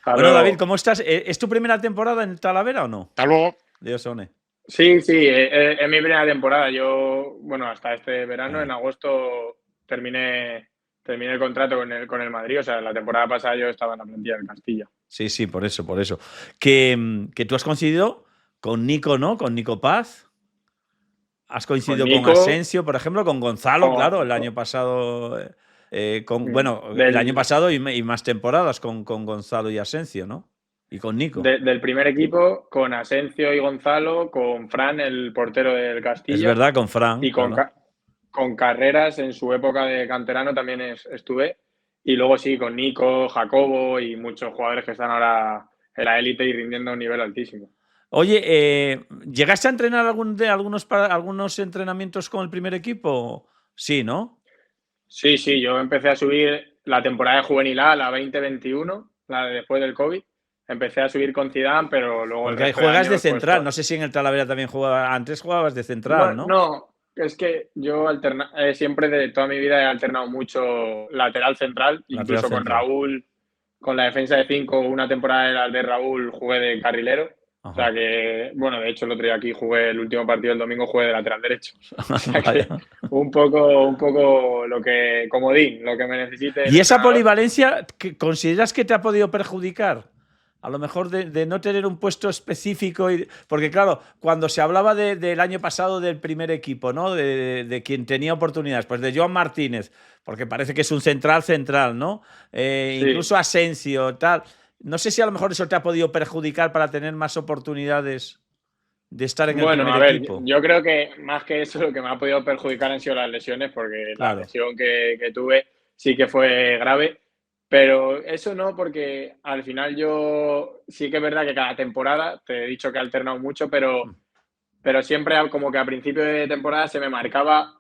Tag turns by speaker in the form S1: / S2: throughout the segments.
S1: Hasta
S2: Bueno, David,
S1: luego.
S2: ¿cómo estás? ¿Es tu primera temporada en Talavera o no?
S3: Hasta luego.
S2: De Osone.
S1: Sí, sí, es mi primera temporada. Yo, bueno, hasta este verano, en agosto, terminé el contrato con el Madrid. O sea, la temporada pasada yo estaba en la plantilla del Castilla.
S2: Sí, sí, por eso, por eso. Que tú has coincidido con Nico, ¿no? Con Nico Paz. Has
S1: Con
S2: coincidido con
S1: Nico,
S2: Asensio, por ejemplo, con Gonzalo, claro, el año pasado. Bueno, el año
S1: del,
S2: pasado y más temporadas con Gonzalo y Asensio, ¿no? Y con Nico.
S1: del primer equipo, con Asensio y Gonzalo, con Fran, el portero del
S2: Es
S1: Castilla,
S2: verdad, con Fran,
S1: y con,
S2: claro.
S1: con Carreras en su época de canterano también estuve. Y luego sí, con Nico, Jacobo y muchos jugadores que están ahora en la élite y rindiendo a un nivel altísimo.
S2: Oye, ¿llegaste a entrenar algunos entrenamientos con el primer equipo? Sí, ¿no?
S1: Sí, sí, yo empecé a subir la temporada de juvenil A, la 2021, la de después del COVID. Empecé a subir con Zidane, pero luego el
S2: Porque ahí
S1: resto de
S2: juegas de
S1: años, pues
S2: central. No sé si en el Talavera también jugabas. Antes jugabas de central, ¿no?
S1: no, es que yo siempre de toda mi vida he alternado mucho lateral central,
S2: Lateral
S1: incluso con
S2: central.
S1: Raúl, con la defensa de 5, una temporada de la de Raúl jugué de carrilero. O sea
S2: Ajá.
S1: que, bueno, de hecho el otro día aquí jugué el último partido del domingo, jugué de lateral derecho. O sea
S2: Vaya.
S1: que un poco lo que, comodín, lo que me necesite el
S2: ¿Y esa
S1: entrenador.
S2: polivalencia consideras que te ha podido perjudicar? A lo mejor de no tener un puesto específico. Porque, claro, cuando se hablaba del año pasado del primer equipo, ¿no? De quien tenía oportunidades, pues de Joan Martínez, porque parece que es un central, ¿no?
S1: Sí.
S2: Incluso Asensio, tal. No sé si a lo mejor eso te ha podido perjudicar para tener más oportunidades de estar en el
S1: Bueno,
S2: primer
S1: a ver,
S2: equipo.
S1: yo creo que más que eso lo que me ha podido perjudicar han sido las lesiones, porque la
S2: Claro.
S1: lesión que tuve sí que fue grave, pero eso no, porque al final yo sí que es verdad que cada temporada, te he dicho que he alternado mucho, pero siempre como que a principio de temporada se me marcaba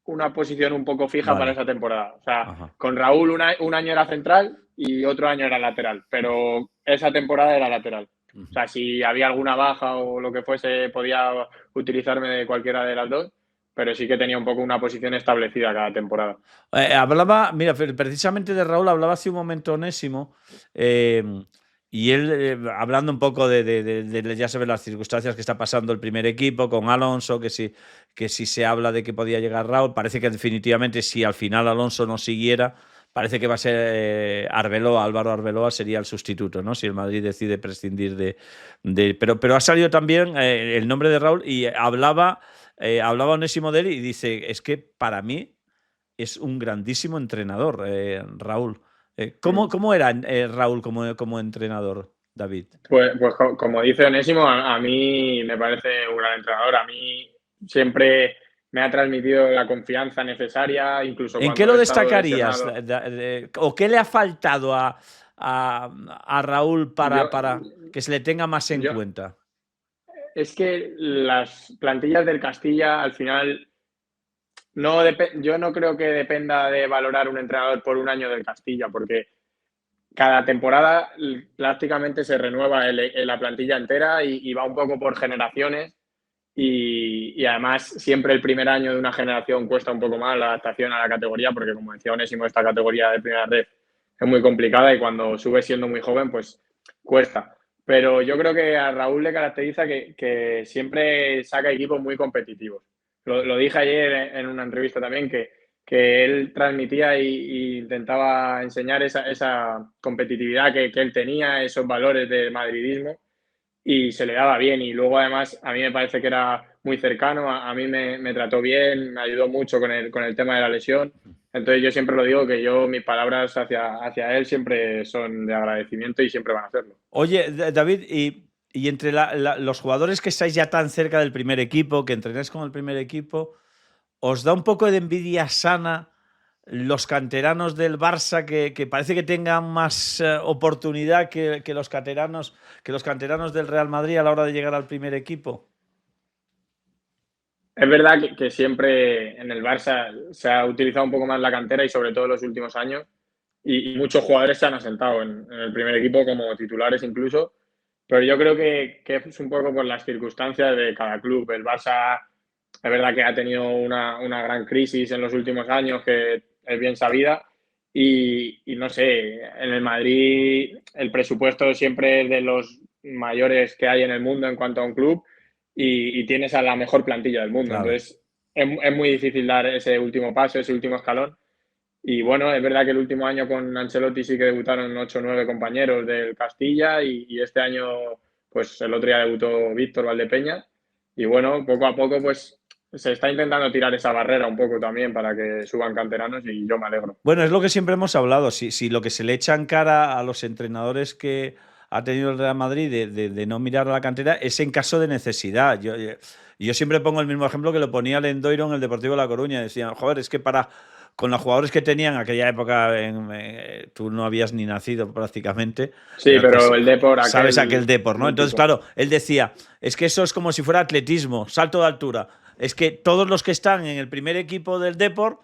S1: una posición un poco fija para
S2: Vale.
S1: esa temporada. O sea,
S2: Ajá.
S1: con Raúl un año era central y otro año era lateral, pero esa temporada era lateral. O sea, si había alguna baja o lo que fuese, podía utilizarme de cualquiera de las dos, pero sí que tenía un poco una posición establecida cada temporada.
S2: Hablaba, mira, precisamente de Raúl hablaba hace un momento Onésimo, eh, y él hablando un poco ya sabes las circunstancias que está pasando el primer equipo con Alonso, que si se habla de que podía llegar Raúl, parece que definitivamente si al final Alonso no siguiera, parece que va a ser Arbeloa, Álvaro Arbeloa sería el sustituto, ¿no? Si el Madrid decide prescindir pero ha salido también el nombre de Raúl y hablaba Onésimo de él y dice, es que para mí es un grandísimo entrenador, Raúl. ¿Cómo era Raúl como entrenador, David?
S1: Pues como dice Onésimo, a mí me parece un gran entrenador. A mí siempre me ha transmitido la confianza necesaria, incluso
S2: ¿En qué
S1: cuando
S2: lo
S1: he estado
S2: destacarías?
S1: lesionado.
S2: ¿O qué le ha faltado a Raúl
S1: Yo,
S2: para que se le tenga más en
S1: yo,
S2: cuenta?
S1: es que las plantillas del Castilla al final yo no creo que dependa de valorar un entrenador por un año del Castilla, porque cada temporada prácticamente se renueva la plantilla entera y va un poco por generaciones. Y además, siempre el primer año de una generación cuesta un poco más la adaptación a la categoría, porque como decía Onésimo, esta categoría de primera red es muy complicada y cuando subes siendo muy joven, pues cuesta. Pero yo creo que a Raúl le caracteriza que siempre saca equipos muy competitivos. Lo dije ayer en una entrevista también, que él transmitía y intentaba enseñar esa competitividad que él tenía, esos valores de madridismo y se le daba bien. Y luego, además, a mí me parece que era muy cercano, a mí me trató bien, me ayudó mucho con el tema de la lesión. Entonces, yo siempre lo digo que mis palabras hacia él siempre son de agradecimiento y siempre van a serlo.
S2: Oye, David, y entre los jugadores que estáis ya tan cerca del primer equipo, que entrenáis con el primer equipo, ¿os da un poco de envidia sana los canteranos del Barça que parece que tengan más oportunidad que los canteranos del Real Madrid a la hora de llegar al primer equipo?
S1: Es verdad que siempre en el Barça se ha utilizado un poco más la cantera y sobre todo en los últimos años. Y muchos jugadores se han asentado en el primer equipo como titulares incluso. Pero yo creo que es un poco por las circunstancias de cada club. El Barça es verdad que ha tenido una gran crisis en los últimos años que es bien sabida y no sé, en el Madrid el presupuesto siempre es de los mayores que hay en el mundo en cuanto a un club y tienes a la mejor plantilla del mundo.
S2: Claro.
S1: Entonces es muy difícil dar ese último paso, ese último escalón. Y bueno, es verdad que el último año con Ancelotti sí que debutaron 8 o 9 compañeros del Castilla y este año, pues el otro día debutó Víctor Valdepeñas. Y bueno, poco a poco, pues se está intentando tirar esa barrera un poco también para que suban canteranos y yo me alegro.
S2: Bueno, es lo que siempre hemos hablado. Si lo que se le echa en cara a los entrenadores que ha tenido el Real Madrid de no mirar a la cantera es en caso de necesidad. Yo siempre pongo el mismo ejemplo que lo ponía Lendoiro en el Deportivo de La Coruña. Decían, joder, es que con los jugadores que tenían en aquella época, tú no habías ni nacido prácticamente.
S1: Sí, pero el Depor,
S2: sabes aquel Depor, ¿no? Entonces,
S1: mítico.
S2: claro, él decía, es que eso es como si fuera atletismo, salto de altura. Es que todos los que están en el primer equipo del Depor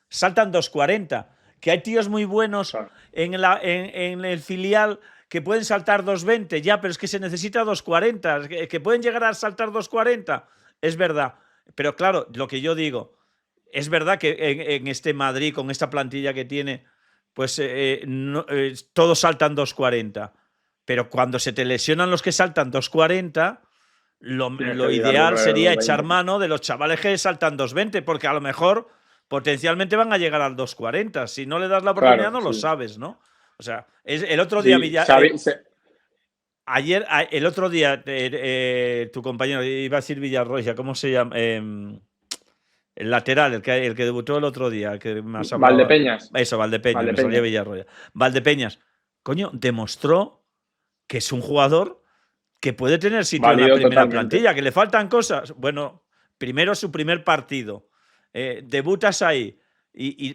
S2: saltan 2,40. Que hay tíos muy buenos
S1: Claro.
S2: en el filial que pueden saltar 2,20, ya, pero es que se necesita 2,40. Que pueden llegar a saltar 2,40, es verdad. Pero claro, lo que yo digo, es verdad que en este Madrid, con esta plantilla que tiene, pues todos saltan 2,40. Pero cuando se te lesionan los que saltan 2,40,
S1: Tienes
S2: lo
S1: que llegar
S2: ideal
S1: los
S2: sería echar
S1: 20.
S2: mano de los chavales que saltan 2,20, porque a lo mejor potencialmente van a llegar al 2,40. Si no le das la oportunidad,
S1: Claro,
S2: no lo
S1: sí.
S2: sabes, ¿no? O sea, el otro día
S1: Sí,
S2: el otro día, tu compañero, iba a decir Villarroya, ¿cómo se llama? El lateral, el que debutó el otro día, el que me has hablado.
S1: Valdepeñas.
S2: Eso, Valdepeñas, me salía
S1: Valdepeñas.
S2: Villarroya. Valdepeñas, coño, demostró que es un jugador que puede tener sitio en la
S1: Válido
S2: primera
S1: totalmente.
S2: plantilla, que le faltan cosas. Bueno, primero su primer partido, debutas ahí,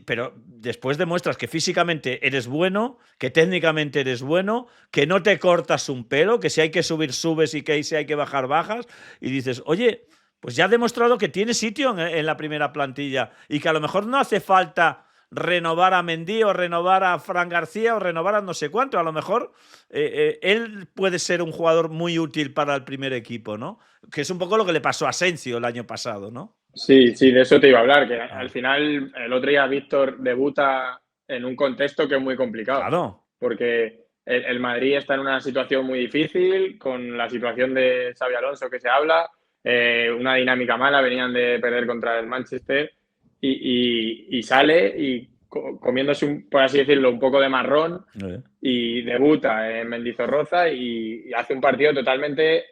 S2: pero después demuestras que físicamente eres bueno, que técnicamente eres bueno, que no te cortas un pelo, que si hay que subir, subes y que si hay que bajar, bajas, y dices, oye, pues ya ha demostrado que tiene sitio en la primera plantilla y que a lo mejor no hace falta renovar a Mendy o renovar a Fran García o renovar a no sé cuánto. A lo mejor él puede ser un jugador muy útil para el primer equipo, ¿no? Que es un poco lo que le pasó a Asensio el año pasado, ¿no?
S1: Sí, sí, de eso te iba a hablar, que al
S2: Ah,
S1: final el otro día Víctor debuta en un contexto que es muy complicado,
S2: claro.
S1: porque el Madrid está en una situación muy difícil, con la situación de Xabi Alonso que se habla, una dinámica mala, venían de perder contra el Manchester y sale y comiéndose, por así decirlo, un poco de marrón y debuta en Mendizorroza y hace un partido totalmente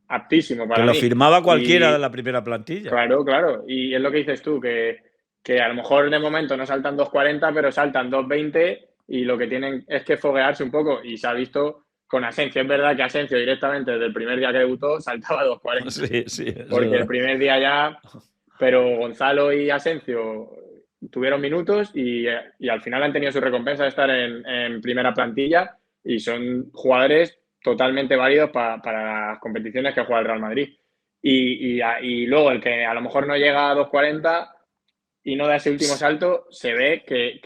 S1: aptísimo
S2: Que
S1: para
S2: lo
S1: mí.
S2: firmaba cualquiera de
S1: Y
S2: la primera plantilla.
S1: claro, claro. Y es lo que dices tú, que a lo mejor de momento no saltan 2,40, pero saltan 2,20 y lo que tienen es que foguearse un poco. Y se ha visto con Asensio. Es verdad que Asensio directamente desde el primer día que debutó saltaba 2,40.
S2: Sí, sí, es
S1: Porque el
S2: verdad.
S1: primer día ya. Pero Gonzalo y Asensio tuvieron minutos y al final han tenido su recompensa de estar en primera plantilla y son jugadores totalmente válidos para las competiciones que juega el Real Madrid. Y luego el que a lo mejor no llega a 2,40 y no da ese último salto, se ve que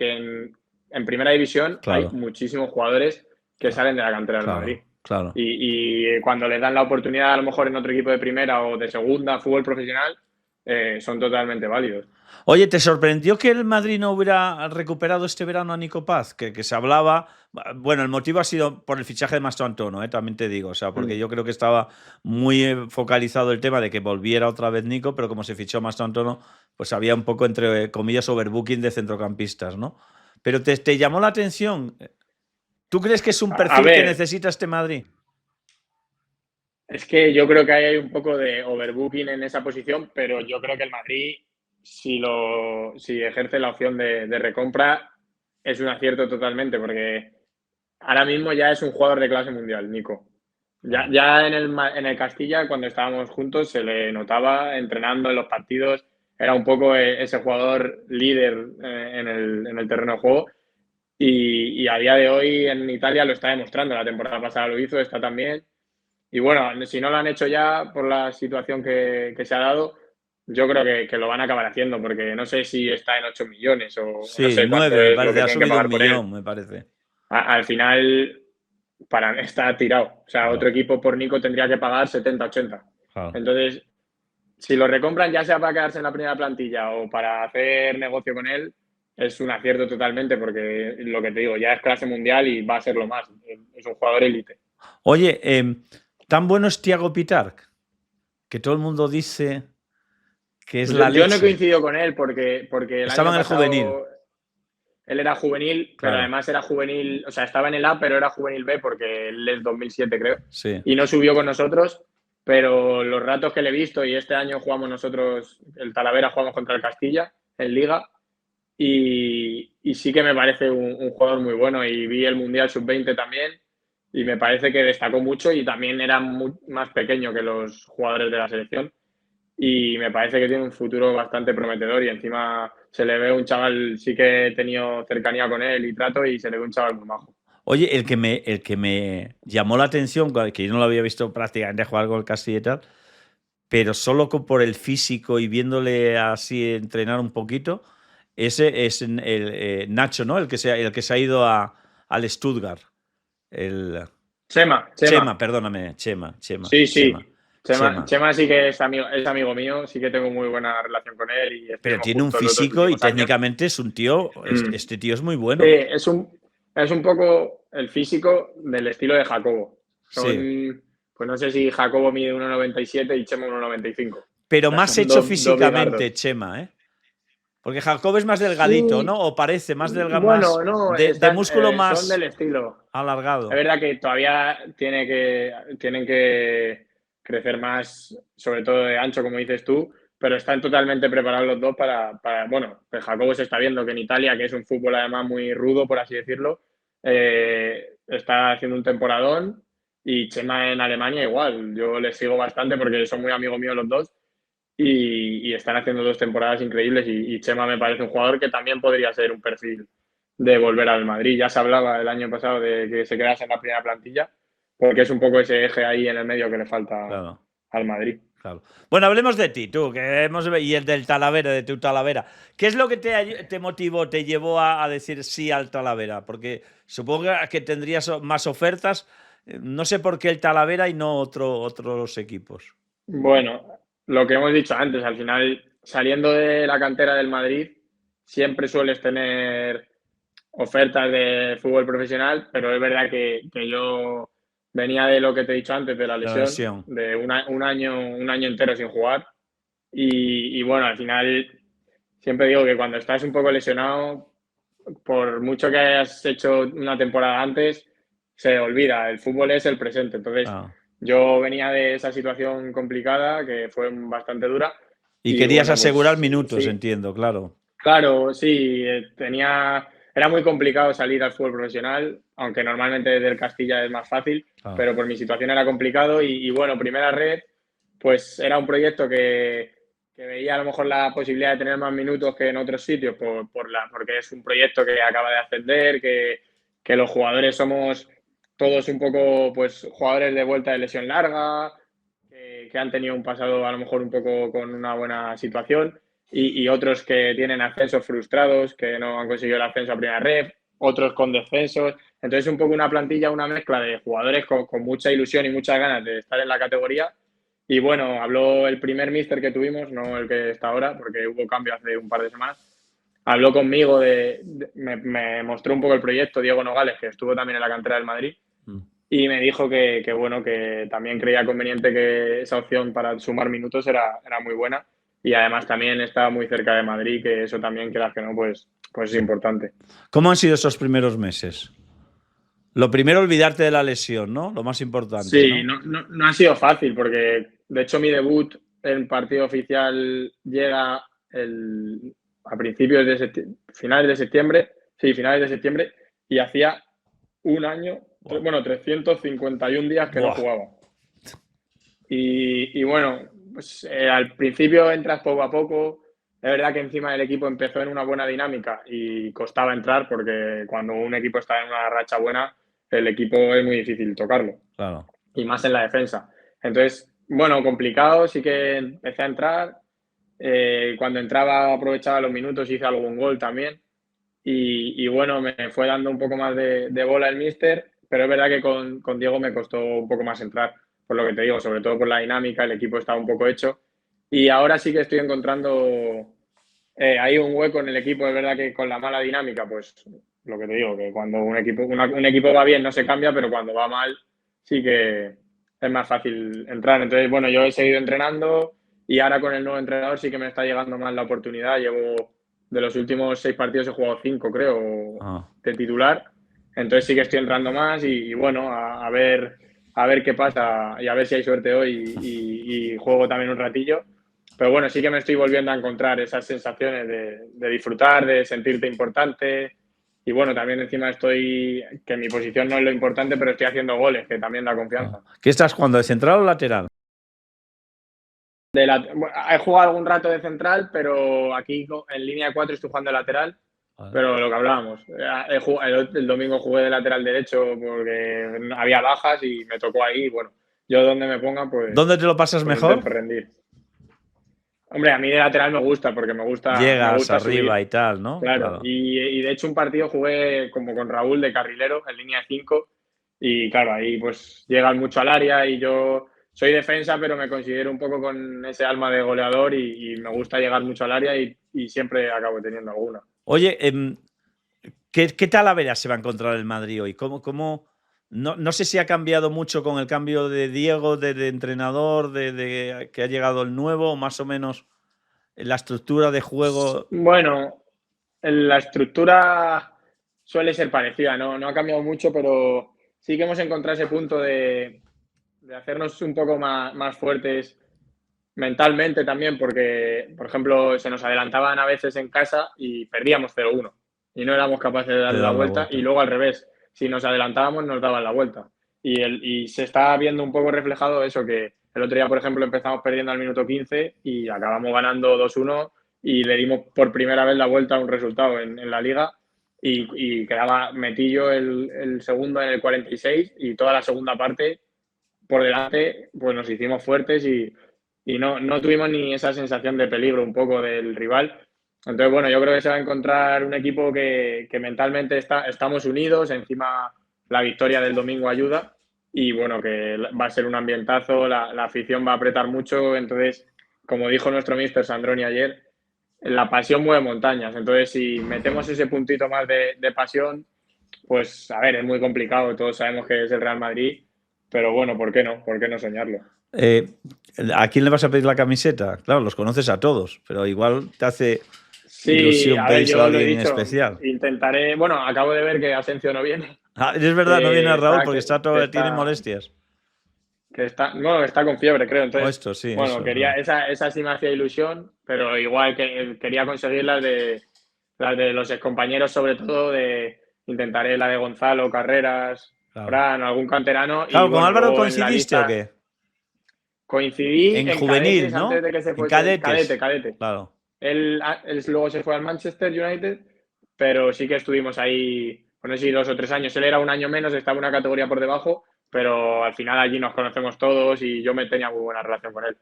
S1: en primera división hay
S2: Claro,
S1: muchísimos jugadores que
S2: claro,
S1: salen de la cantera del Madrid.
S2: claro, claro.
S1: Y cuando les dan la oportunidad a lo mejor en otro equipo de primera o de segunda, fútbol profesional, son totalmente válidos.
S2: Oye, ¿te sorprendió que el Madrid no hubiera recuperado este verano a Nico Paz? Que se hablaba. Bueno, el motivo ha sido por el fichaje de Mastro Antono, también te digo. O sea, porque yo creo que estaba muy focalizado el tema de que volviera otra vez Nico, pero como se fichó Mastro Antono, pues había un poco, entre comillas, overbooking de centrocampistas, ¿no? Pero te llamó la atención. ¿Tú crees que es un
S1: A
S2: perfil que
S1: ver,
S2: necesita este Madrid?
S1: es que yo creo que hay un poco de overbooking en esa posición, pero yo creo que el Madrid, si ejerce la opción de recompra, es un acierto totalmente, porque ahora mismo ya es un jugador de clase mundial, Nico.
S2: Claro,
S1: Ya en el Castilla, cuando estábamos juntos, se le notaba entrenando en los partidos, era un poco ese jugador líder en el terreno de juego. Y a día de hoy en Italia lo está demostrando. La temporada pasada lo hizo, está también. Y bueno, si no lo han hecho ya por la situación que se ha dado, yo creo que lo van a acabar haciendo, porque no sé si está en 8 millones o no
S2: sí,
S1: sé cuánto
S2: 9 me
S1: es lo
S2: parece.
S1: que
S2: Ha
S1: tienen que
S2: subido un
S1: pagar por él.
S2: millón, me parece.
S1: Al final, está tirado. O sea, otro
S2: Claro,
S1: equipo por Nico tendría que pagar 70, 80.
S2: claro.
S1: Entonces, si lo recompran, ya sea para quedarse en la primera plantilla o para hacer negocio con él, es un acierto totalmente porque lo que te digo, ya es clase mundial y va a ser lo más. Es un jugador élite.
S2: Oye, tan bueno es Thiago Pitarch, que todo el mundo dice que es
S1: Pues yo,
S2: la
S1: yo no he
S2: leche.
S1: coincidido con él porque el
S2: Estaba
S1: año
S2: en el juvenil,
S1: pasado él era juvenil, pero
S2: claro,
S1: además era juvenil, o sea, estaba en el A, pero era juvenil B porque él es 2007, creo.
S2: sí.
S1: Y no subió con nosotros, pero los ratos que le he visto, y este año jugamos nosotros, el Talavera jugamos contra el Castilla en Liga, y sí que me parece un jugador muy bueno. Y vi el Mundial Sub-20 también, y me parece que destacó mucho y también era más pequeño que los jugadores de la selección y me parece que tiene un futuro bastante prometedor y encima se le ve un chaval, sí que he tenido cercanía con él y trato y se le ve un chaval muy majo.
S2: Oye, el que me llamó la atención, que yo no lo había visto prácticamente jugar con el Castilla y tal, pero solo por el físico y viéndole así entrenar un poquito, ese es Nacho, ¿no? El que se ha ido al Stuttgart. El
S1: Chema.
S2: Chema, perdóname, Chema,
S1: Sí,
S2: Chema,
S1: sí. Chema,
S2: Chema.
S1: Chema sí que es amigo mío, sí que tengo muy buena relación con él y
S2: Pero
S1: estuvimos
S2: tiene un
S1: juntos los dos
S2: físico y
S1: últimos años.
S2: técnicamente es un tío,
S1: Mm.
S2: este tío es muy
S1: Sí,
S2: bueno.
S1: es un poco el físico del estilo de Jacobo.
S2: Sí,
S1: Son, pues no sé si Jacobo mide 1,97 y Chema 1,95. O
S2: pero
S1: sea,
S2: más
S1: son
S2: hecho
S1: dos
S2: físicamente,
S1: bigardos.
S2: Chema, ¿eh? Porque Jacob es más delgadito,
S1: Sí,
S2: ¿no? O parece más delgado,
S1: bueno,
S2: más
S1: no,
S2: de músculo
S1: son del
S2: más
S1: estilo. Es
S2: alargado.
S1: verdad que todavía tienen que crecer más, sobre todo de ancho, como dices tú, pero están totalmente preparados los dos bueno, pues Jacobo se está viendo que en Italia, que es un fútbol además muy rudo, por así decirlo, está haciendo un temporadón y Chema en Alemania igual. Yo les sigo bastante porque son muy amigos míos los dos y están haciendo 2 temporadas increíbles y Chema me parece un jugador que también podría ser un perfil de volver al Madrid. Ya se hablaba el año pasado de que se quedase en la primera plantilla, porque es un poco ese eje ahí en el medio que le falta
S2: Claro,
S1: al Madrid.
S2: claro. Bueno, hablemos de ti, tú, y el del Talavera, de tu Talavera. ¿Qué es lo que te motivó, te llevó a decir sí al Talavera? Porque supongo que tendrías más ofertas. No sé por qué el Talavera y no otros equipos.
S1: Bueno, lo que hemos dicho antes, al final, saliendo de la cantera del Madrid, siempre sueles tener ofertas de fútbol profesional, pero es verdad que yo venía de lo que te he dicho antes, de la
S2: De la
S1: lesión,
S2: lesión.
S1: de un año entero sin jugar. Y bueno, al final siempre digo que cuando estás un poco lesionado, por mucho que hayas hecho una temporada antes, se olvida. El fútbol es el presente. Entonces,
S2: Ah.
S1: yo venía de esa situación complicada, que fue bastante dura.
S2: Y
S1: Y
S2: querías
S1: bueno,
S2: asegurar
S1: pues
S2: minutos,
S1: sí,
S2: entiendo, claro.
S1: claro, sí, era muy complicado salir al fútbol profesional, aunque normalmente desde el Castilla es más fácil,
S2: Ah.
S1: pero por mi situación era complicado y bueno, Primera Red, pues era un proyecto que veía a lo mejor la posibilidad de tener más minutos que en otros sitios, porque es un proyecto que acaba de ascender, que los jugadores somos todos un poco, pues, jugadores de vuelta de lesión larga, que han tenido un pasado a lo mejor un poco con una buena situación y otros que tienen ascensos frustrados, que no han conseguido el ascenso a primera red, otros con descensos. Entonces, un poco una plantilla, una mezcla de jugadores con mucha ilusión y muchas ganas de estar en la categoría. Y bueno, habló el primer míster que tuvimos, no el que está ahora, porque hubo cambio hace un par de semanas. Habló conmigo me mostró un poco el proyecto, Diego Nogales, que estuvo también en la cantera del Madrid,
S2: Mm.
S1: y me dijo bueno, que también creía conveniente que esa opción para sumar minutos era muy buena. Y además también estaba muy cerca de Madrid, que eso también, quieras que no, pues es importante.
S2: ¿Cómo han sido esos primeros meses? Lo primero, olvidarte de la lesión, ¿no? Lo más importante,
S1: Sí,
S2: ¿no?
S1: no ha sido fácil, porque de hecho mi debut en partido oficial llega a principios de septiembre, finales de septiembre, sí, finales de septiembre, y hacía un año,
S2: Buah.
S1: bueno, 351 días que no
S2: Buah.
S1: jugaba. Y bueno, pues al principio entras poco a poco. Es verdad que encima el equipo empezó en una buena dinámica y costaba entrar porque cuando un equipo está en una racha buena, el equipo es muy difícil tocarlo
S2: Claro.
S1: y más en la defensa. Entonces, bueno, complicado, sí que empecé a entrar. Cuando entraba aprovechaba los minutos, hice algún gol también. Y bueno, me fue dando un poco más de bola el míster, pero es verdad que con Diego me costó un poco más entrar, por lo que te digo, sobre todo por la dinámica, el equipo estaba un poco hecho. Y ahora sí que estoy encontrando hay un hueco en el equipo, es verdad que con la mala dinámica, pues lo que te digo, que cuando un equipo va bien no se cambia, pero cuando va mal sí que es más fácil entrar. Entonces, bueno, yo he seguido entrenando y ahora con el nuevo entrenador sí que me está llegando más la oportunidad. Llevo, de los últimos 6 partidos he jugado 5, creo,
S2: Ah.
S1: de titular. Entonces sí que estoy entrando más y bueno, a ver qué pasa y a ver si hay suerte hoy y juego también un ratillo. Pero bueno, sí que me estoy volviendo a encontrar esas sensaciones de disfrutar, de sentirte importante. Y bueno, también encima estoy, que mi posición no es lo importante, pero estoy haciendo goles, que también da confianza.
S2: ¿Qué estás jugando, de central o lateral?
S1: He jugado algún rato de central, pero aquí en línea de 4 estoy jugando de lateral.
S2: Vale.
S1: Pero lo que hablábamos, el domingo jugué de lateral derecho porque había bajas y me tocó ahí. Bueno, yo donde me pongan,
S2: ¿Dónde te lo pasas
S1: pues
S2: mejor?
S1: intento rendir. Hombre, a mí de lateral me gusta porque me
S2: Llegas
S1: gusta
S2: arriba
S1: subir.
S2: y tal, ¿no?
S1: Claro,
S2: Claro.
S1: y de hecho un partido jugué como con Raúl de carrilero en línea de 5 y claro, ahí pues llegan mucho al área y yo soy defensa, pero me considero un poco con ese alma de goleador y me gusta llegar mucho al área y siempre acabo teniendo alguna.
S2: Oye, ¿qué talaveras se va a encontrar el Madrid hoy? No sé si ha cambiado mucho con el cambio de Diego, de entrenador, de que ha llegado el nuevo, más o menos la estructura de juego.
S1: Bueno, la estructura suele ser parecida, no ha cambiado mucho, pero sí que hemos encontrado ese punto de hacernos un poco más fuertes mentalmente también, porque, por ejemplo, se nos adelantaban a veces en casa y perdíamos 0-1 y no éramos capaces de
S2: De
S1: darle la
S2: dar la
S1: vuelta, y
S2: vuelta.
S1: luego al revés, si nos adelantábamos nos daban la vuelta. Y se está viendo un poco reflejado eso, que el otro día, por ejemplo, empezamos perdiendo al minuto 15 y acabamos ganando 2-1 y le dimos por primera vez la vuelta a un resultado en la liga y quedaba Metillo el segundo en el 46 y toda la segunda parte por delante pues nos hicimos fuertes y no tuvimos ni esa sensación de peligro un poco del rival. Entonces, bueno, yo creo que se va a encontrar un equipo que mentalmente estamos unidos, encima la victoria del domingo ayuda y bueno, que va a ser un ambientazo, la afición va a apretar mucho, entonces, como dijo nuestro mister Sandroni ayer, la pasión mueve montañas, entonces si metemos ese puntito más de pasión, pues a ver, es muy complicado, todos sabemos que es el Real Madrid, pero bueno, ¿por qué no? ¿Por qué no soñarlo?
S2: Eh, ¿A quién le vas a pedir la camiseta? Claro, los conoces a todos, pero igual te hace
S1: Sí,
S2: ilusión
S1: a ver,
S2: pedírselo a
S1: yo lo he
S2: alguien en
S1: dicho,
S2: especial.
S1: intentaré, bueno, acabo de ver que Asensio no viene,
S2: Ah, es verdad, no viene Raúl
S1: está,
S2: porque
S1: que
S2: tiene
S1: está,
S2: molestias.
S1: bueno, que está con fiebre, creo,
S2: O
S1: entonces,
S2: esto, sí,
S1: bueno,
S2: eso, no.
S1: esa sí me hacía ilusión, pero igual que quería conseguir las de los excompañeros, sobre todo, intentaré la de Gonzalo, Carreras,
S2: Claro.
S1: Fran, algún canterano, y
S2: Claro, ¿con
S1: bueno,
S2: Álvaro
S1: luego en la
S2: coincidiste o
S1: lista
S2: qué?
S1: coincidí
S2: En
S1: en
S2: juvenil,
S1: cadetes antes
S2: ¿no?
S1: de que se
S2: En
S1: fuese, cadete,
S2: cadetes.
S1: cadete.
S2: Claro.
S1: Él luego se fue al Manchester United, pero sí que estuvimos ahí, no sé si 2 o 3 años. Él era un año menos, estaba una categoría por debajo, pero al final allí nos conocemos todos y yo me tenía muy buena relación con él.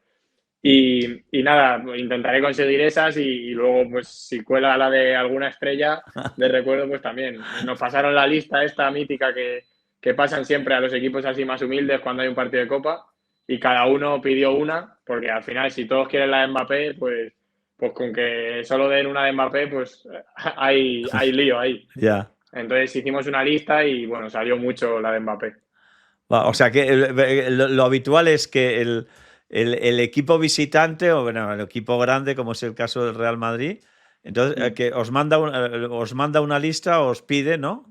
S1: Y nada, intentaré conseguir esas y luego, pues si cuela la de alguna estrella de recuerdo, pues también. Nos pasaron la lista esta mítica que pasan siempre a los equipos así más humildes cuando hay un partido de Copa y cada uno pidió una, porque al final si todos quieren la de Mbappé, pues con que solo den una de Mbappé, pues hay lío ahí.
S2: Ya.
S1: Entonces hicimos una lista y bueno, salió mucho la de Mbappé.
S2: O sea que lo habitual es que el equipo visitante, o bueno, el equipo grande, como es el caso del Real Madrid, entonces que os manda una lista, os pide, ¿no?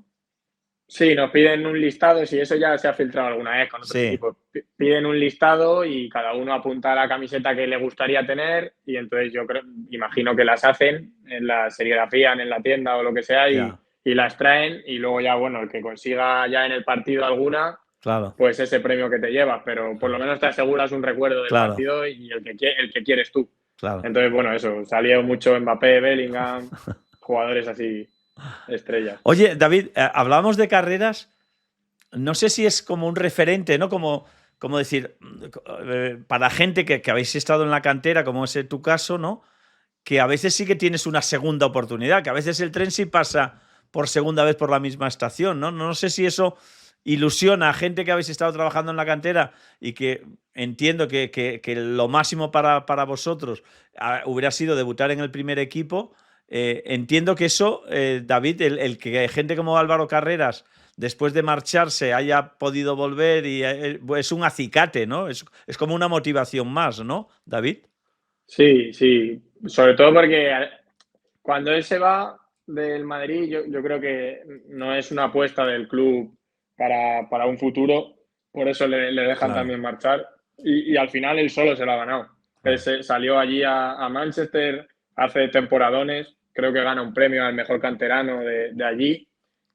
S1: Sí, nos piden un listado, si eso ya se ha filtrado alguna vez con otros
S2: Sí,
S1: equipos. Piden un listado y cada uno apunta a la camiseta que le gustaría tener y entonces yo creo, imagino que las hacen, las serigrafían en la tienda o lo que sea
S2: ya,
S1: y las traen y luego ya, bueno, el que consiga ya en el partido alguna,
S2: claro,
S1: pues ese premio que te llevas, pero por lo menos te aseguras un recuerdo del
S2: claro,
S1: partido y el que quieres tú.
S2: claro.
S1: Entonces, bueno, eso, salió mucho Mbappé, Bellingham, jugadores así, estrellas.
S2: Oye, David, hablamos de carreras. No sé si es como un referente, ¿no? Como decir, para gente que habéis estado en la cantera, como es tu caso, ¿no? Que a veces sí que tienes una segunda oportunidad, que a veces el tren sí pasa por segunda vez por la misma estación, ¿no? No sé si eso ilusiona a gente que habéis estado trabajando en la cantera y que entiendo que lo máximo para vosotros hubiera sido debutar en el primer equipo. Entiendo que eso, David, el que gente como Álvaro Carreras, después de marcharse, haya podido volver y es un acicate, ¿no? Es como una motivación más, ¿no, David?
S1: Sí, sí, sobre todo porque cuando él se va del Madrid, yo creo que no es una apuesta del club para un futuro, por eso le dejan
S2: Claro,
S1: también marchar y al final él solo se lo ha ganado. Él
S2: claro.
S1: salió allí a Manchester, hace temporadones, creo que gana un premio al mejor canterano de allí,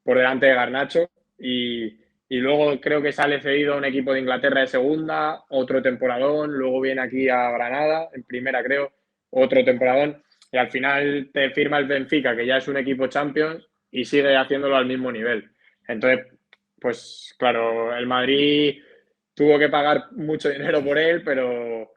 S1: por delante de Garnacho, y luego creo que sale cedido a un equipo de Inglaterra de segunda, otro temporadón, luego viene aquí a Granada, en primera creo, otro temporadón, y al final te firma el Benfica, que ya es un equipo Champions, y sigue haciéndolo al mismo nivel. Entonces, pues claro, el Madrid tuvo que pagar mucho dinero por él, pero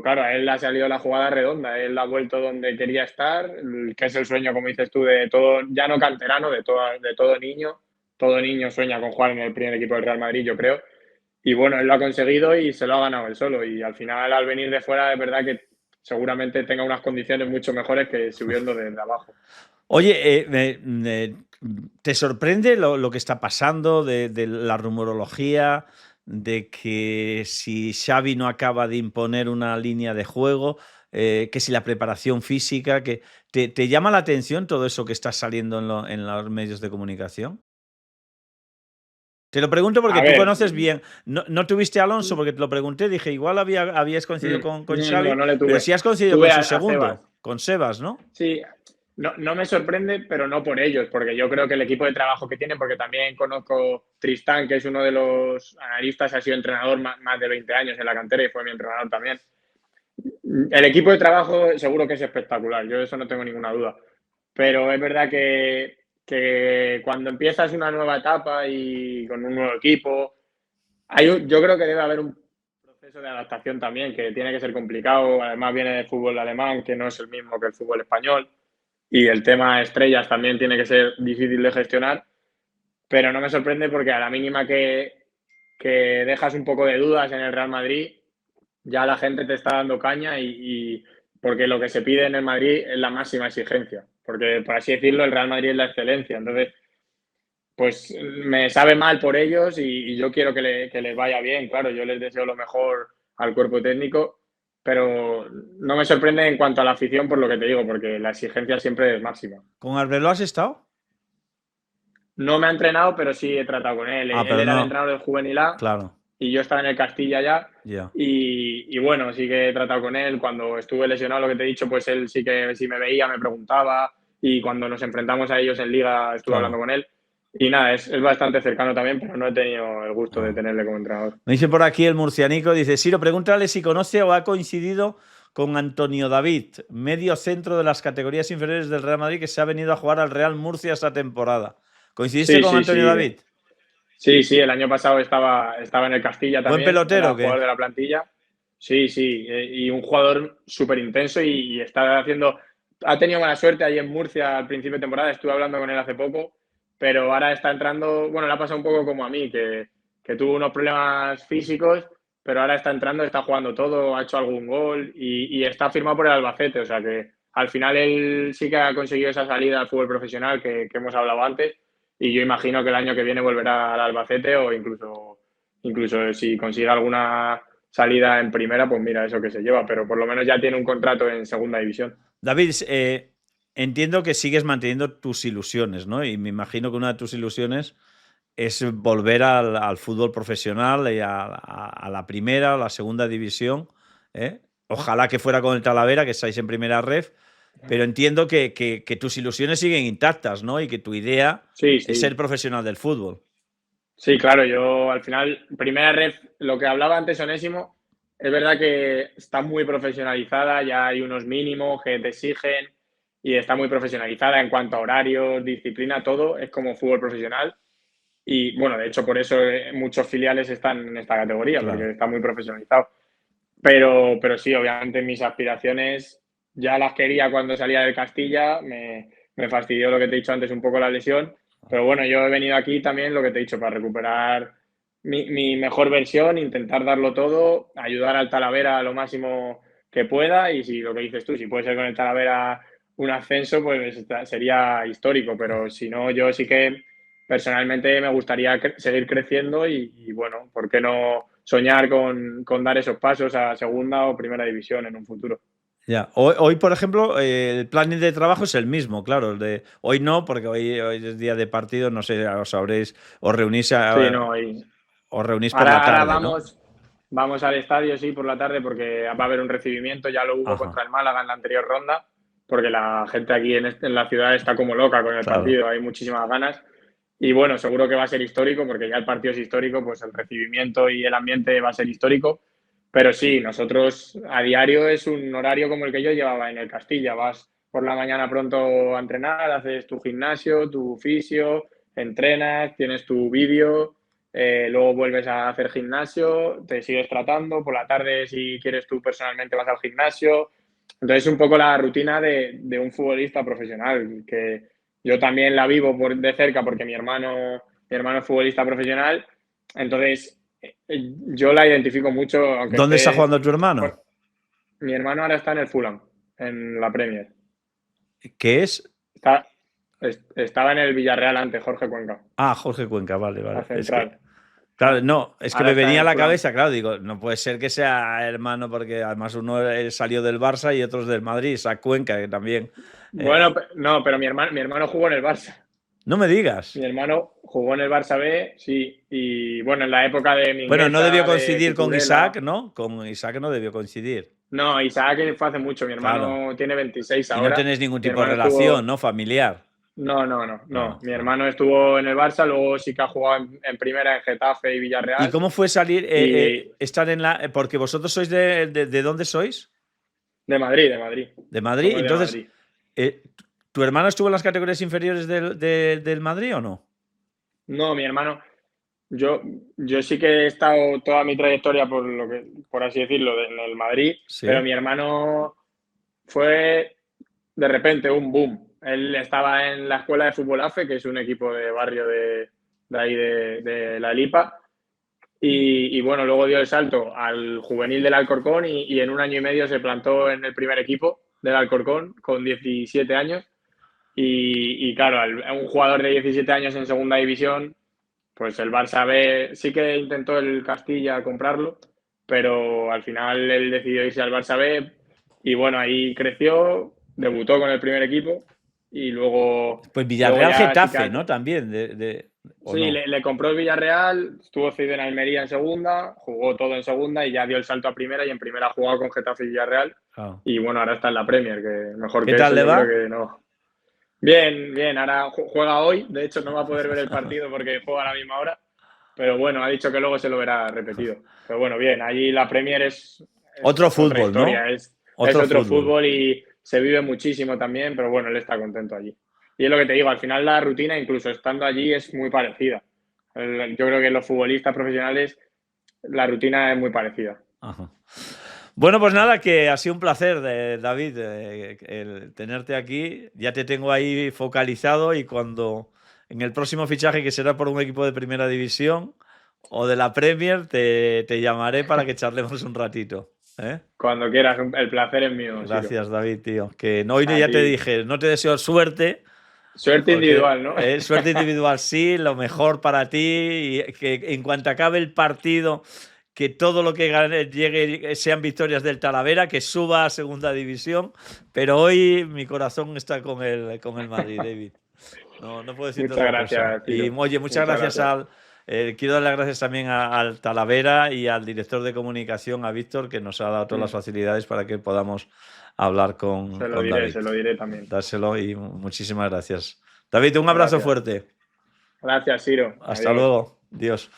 S1: claro, a él le ha salido la jugada redonda, él ha vuelto donde quería estar, que es el sueño, como dices tú, de todo, ya no canterano, de todo niño sueña con jugar en el primer equipo del Real Madrid, yo creo, y bueno, él lo ha conseguido y se lo ha ganado él solo, y al final al venir de fuera es verdad que seguramente tenga unas condiciones mucho mejores que subiendo desde abajo.
S2: Oye, ¿te sorprende lo que está pasando de la rumorología, de que si Xavi no acaba de imponer una línea de juego, que si la preparación física, que te llama la atención todo eso que está saliendo en los medios de comunicación? Te lo pregunto porque
S1: A
S2: tú
S1: ver,
S2: conoces bien. No tuviste a Alonso porque te lo pregunté, dije, igual habías coincidido con
S1: no,
S2: Xavi,
S1: no le
S2: pero
S1: tuve.
S2: sí has coincidido
S1: Tuve
S2: con su
S1: a Sebas.
S2: segundo, con Sebas, ¿no?
S1: Sí, no me sorprende, pero no por ellos, porque yo creo que el equipo de trabajo que tienen, porque también conozco Tristán, que es uno de los analistas, ha sido entrenador más de 20 años en la cantera y fue mi entrenador también. El equipo de trabajo seguro que es espectacular, yo de eso no tengo ninguna duda. Pero es verdad que cuando empiezas una nueva etapa y con un nuevo equipo, yo creo que debe haber un proceso de adaptación también, que tiene que ser complicado. Además viene del fútbol alemán, que no es el mismo que el fútbol español. Y el tema estrellas también tiene que ser difícil de gestionar. Pero no me sorprende porque a la mínima que dejas un poco de dudas en el Real Madrid, ya la gente te está dando caña porque lo que se pide en el Madrid es la máxima exigencia. Porque, por así decirlo, el Real Madrid es la excelencia. Entonces, pues me sabe mal por ellos y yo quiero que les vaya bien, claro, yo les deseo lo mejor al cuerpo técnico, pero no me sorprende en cuanto a la afición por lo que te digo, porque la exigencia siempre es máxima.
S2: ¿Con Arbeloa has estado?
S1: No me ha entrenado, pero sí he tratado con él.
S2: Ah,
S1: Él
S2: pero
S1: era el
S2: no,
S1: entrenador del Juvenil A
S2: claro,
S1: y yo estaba en el Castilla ya.
S2: ya.
S1: Y bueno, sí que he tratado con él. Cuando estuve lesionado, lo que te he dicho, pues él sí que si me veía me preguntaba. Y cuando nos enfrentamos a ellos en Liga estuve hablando
S2: Claro.
S1: con él. Y nada, es bastante cercano también, pero no he tenido el gusto de
S2: Ah.
S1: tenerle como entrenador.
S2: Me dice por aquí el murcianico, dice, Siro, pregúntale si conoce o ha coincidido con Antonio David, medio centro de las categorías inferiores del Real Madrid que se ha venido a jugar al Real Murcia esta temporada. ¿Coincidiste
S1: Sí,
S2: con
S1: sí,
S2: Antonio
S1: sí.
S2: David?
S1: Sí, sí, el año pasado estaba en el Castilla
S2: ¿Buen
S1: también,
S2: pelotero
S1: era
S2: o qué?
S1: jugador de la plantilla. Sí, sí, y un jugador súper intenso y está haciendo. Ha tenido mala suerte ahí en Murcia al principio de temporada, estuve hablando con él hace poco, pero ahora está entrando. Bueno, le ha pasado un poco como a mí, que tuvo unos problemas físicos, pero ahora está entrando, está jugando todo, ha hecho algún gol y está firmado por el Albacete, o sea que al final él sí que ha conseguido esa salida al fútbol profesional que hemos hablado antes y yo imagino que el año que viene volverá al Albacete o incluso si consigue alguna salida en primera, pues mira, eso que se lleva, pero por lo menos ya tiene un contrato en segunda división.
S2: David, entiendo que sigues manteniendo tus ilusiones, ¿no? Y me imagino que una de tus ilusiones es volver al fútbol profesional y a la primera o la segunda división. ¿Eh? Ojalá que fuera con el Talavera, que estáis en primera ref, pero entiendo que tus ilusiones siguen intactas, ¿no? Y que tu idea
S1: Sí,
S2: es ser
S1: sí.
S2: profesional del fútbol.
S1: Sí, claro, yo al final, primera red, lo que hablaba antes Onésimo, es verdad que está muy profesionalizada, ya hay unos mínimos que te exigen y está muy profesionalizada en cuanto a horarios, disciplina, todo, es como fútbol profesional. Y bueno, de hecho, por eso muchos filiales están en esta categoría, porque
S2: Claro.
S1: está muy profesionalizado. Pero sí, obviamente mis aspiraciones ya las quería cuando salía del Castilla, me fastidió lo que te he dicho antes, un poco la lesión, Pero bueno, yo he venido aquí también, lo que te he dicho, para recuperar mi mejor versión, intentar darlo todo, ayudar al Talavera lo máximo que pueda y si lo que dices tú, si puede ser con el Talavera un ascenso, pues sería histórico, pero si no, yo sí que personalmente me gustaría seguir creciendo y, bueno, ¿por qué no soñar con dar esos pasos a segunda o primera división en un futuro?
S2: Ya. Hoy, por ejemplo, el planning de trabajo es el mismo, claro. El de hoy no, porque hoy es día de partido, no sé, os sabréis,
S1: Sí, no, y
S2: os reunís por la
S1: ahora
S2: tarde, ¿no?
S1: vamos al estadio, sí, por la tarde, porque va a haber un recibimiento, ya lo hubo
S2: Ajá,
S1: contra el Málaga en la anterior ronda, porque la gente aquí en la ciudad está como loca con el
S2: claro.
S1: partido, hay muchísimas ganas. Y bueno, seguro que va a ser histórico, porque ya el partido es histórico, pues el recibimiento y el ambiente va a ser histórico. Pero sí, nosotros a diario es un horario como el que yo llevaba en el Castilla. Vas por la mañana pronto a entrenar, haces tu gimnasio, tu fisio, entrenas, tienes tu vídeo, luego vuelves a hacer gimnasio, te sigues tratando, por la tarde si quieres tú personalmente vas al gimnasio. Entonces un poco la rutina de un futbolista profesional, que yo también la vivo de cerca porque mi hermano es futbolista profesional, entonces yo la identifico mucho, aunque
S2: ¿Dónde está
S1: esté...
S2: jugando tu hermano?
S1: Mi hermano ahora está en el Fulham, en la Premier.
S2: ¿Qué es?
S1: Está, estaba en el Villarreal antes, Jorge Cuenca,
S2: Ah, Jorge Cuenca, vale,
S1: la
S2: vale. Es que,
S1: central.
S2: claro, no, es que
S1: Ahora
S2: me
S1: está en
S2: venía a
S1: el
S2: la
S1: Fulham.
S2: cabeza, claro, digo, no puede ser que sea hermano, porque además uno salió del Barça y otro es del Madrid, esa Cuenca, que también.
S1: Bueno, no, pero mi hermano jugó en el Barça.
S2: No me digas.
S1: Mi hermano jugó en el Barça B, sí, y bueno, en la época de
S2: Bueno, no debió
S1: Mingueza, de
S2: coincidir con
S1: Cucurella.
S2: Isaac, ¿no? Con Isaac no debió coincidir.
S1: No, Isaac fue hace mucho, mi
S2: Claro.
S1: hermano tiene 26
S2: Y no
S1: ahora.
S2: tenéis ningún
S1: Mi
S2: tipo de
S1: hermano
S2: relación,
S1: estuvo...
S2: ¿no? Familiar.
S1: No, no, no, no.
S2: No,
S1: Mi
S2: no.
S1: hermano estuvo en el Barça, luego sí que ha jugado en primera en Getafe y
S2: ¿Y
S1: Villarreal.
S2: cómo fue salir,
S1: Y
S2: estar en la... porque vosotros sois de dónde sois?
S1: de Madrid, de Madrid.
S2: ¿De Madrid?
S1: Somos de
S2: Entonces,
S1: Madrid.
S2: eh, ¿tu hermano estuvo en las categorías inferiores del Madrid o no?
S1: No, mi hermano, yo, yo sí que he estado toda mi trayectoria, por así decirlo, en el Madrid, pero
S2: Sí,
S1: mi hermano fue de repente un boom. Él estaba en la escuela de fútbol AFE, que es un equipo de barrio de ahí de La Lipa, y bueno, luego dio el salto al juvenil del Alcorcón y en un año y medio se plantó en el primer equipo del Alcorcón con 17 años. Y claro, un jugador de 17 años en segunda división, pues el Barça B sí que intentó el Castilla comprarlo, pero al final él decidió irse al Barça B y bueno, ahí creció, debutó con el primer equipo y
S2: pues
S1: luego
S2: Villarreal
S1: ya sí
S2: Getafe,
S1: que...
S2: ¿no? También, ¿o
S1: Sí,
S2: no?
S1: le compró el Villarreal, estuvo cedido en Almería en segunda, jugó todo en segunda y ya dio el salto a primera y en primera ha jugado con Getafe y Villarreal.
S2: Claro.
S1: Y bueno, ahora está en la Premier, que mejor
S2: ¿Qué
S1: que
S2: tal
S1: eso
S2: le
S1: yo creo
S2: va?
S1: que no. Bien, bien, ahora juega hoy, de hecho no va a poder ver el partido porque juega a la misma hora, pero bueno, ha dicho que luego se lo verá repetido. Pero bueno, bien, allí la Premier
S2: Otro
S1: es otra
S2: fútbol,
S1: historia,
S2: ¿no?
S1: es
S2: Otro
S1: otro
S2: fútbol.
S1: fútbol y se vive muchísimo también, pero bueno, él está contento allí. Y es lo que te digo, al final la rutina, incluso estando allí, es muy parecida. Yo creo que los futbolistas profesionales, la rutina es muy parecida.
S2: Ajá. Bueno, pues nada, que ha sido un placer, David, el tenerte aquí. Ya te tengo ahí focalizado y cuando en el próximo fichaje, que será por un equipo de primera división o de la Premier, te llamaré para que charlemos un ratito. ¿Eh?
S1: Cuando quieras, el placer es mío, Siro.
S2: Gracias, David, tío. Que no, hoy
S1: A
S2: ya te
S1: ti.
S2: dije, no te deseo suerte,
S1: Suerte
S2: porque
S1: individual, ¿no?
S2: suerte individual sí, lo mejor para ti, y que en cuanto acabe el partido, que todo lo que llegue sean victorias del Talavera, que suba a segunda división, pero hoy mi corazón está con el Madrid, David. No, no puedo decirte
S1: Muchas
S2: otra cosa.
S1: gracias,
S2: Y
S1: Ciro.
S2: oye, muchas
S1: Muchas
S2: gracias
S1: gracias.
S2: quiero dar las gracias también al Talavera y al director de comunicación, a Víctor, que nos ha dado todas las
S1: Mm.
S2: facilidades para que podamos hablar con David.
S1: Se lo diré también.
S2: Dárselo y muchísimas gracias. David, un abrazo
S1: Gracias.
S2: fuerte.
S1: Gracias, Ciro.
S2: Hasta
S1: Adiós.
S2: luego. Dios.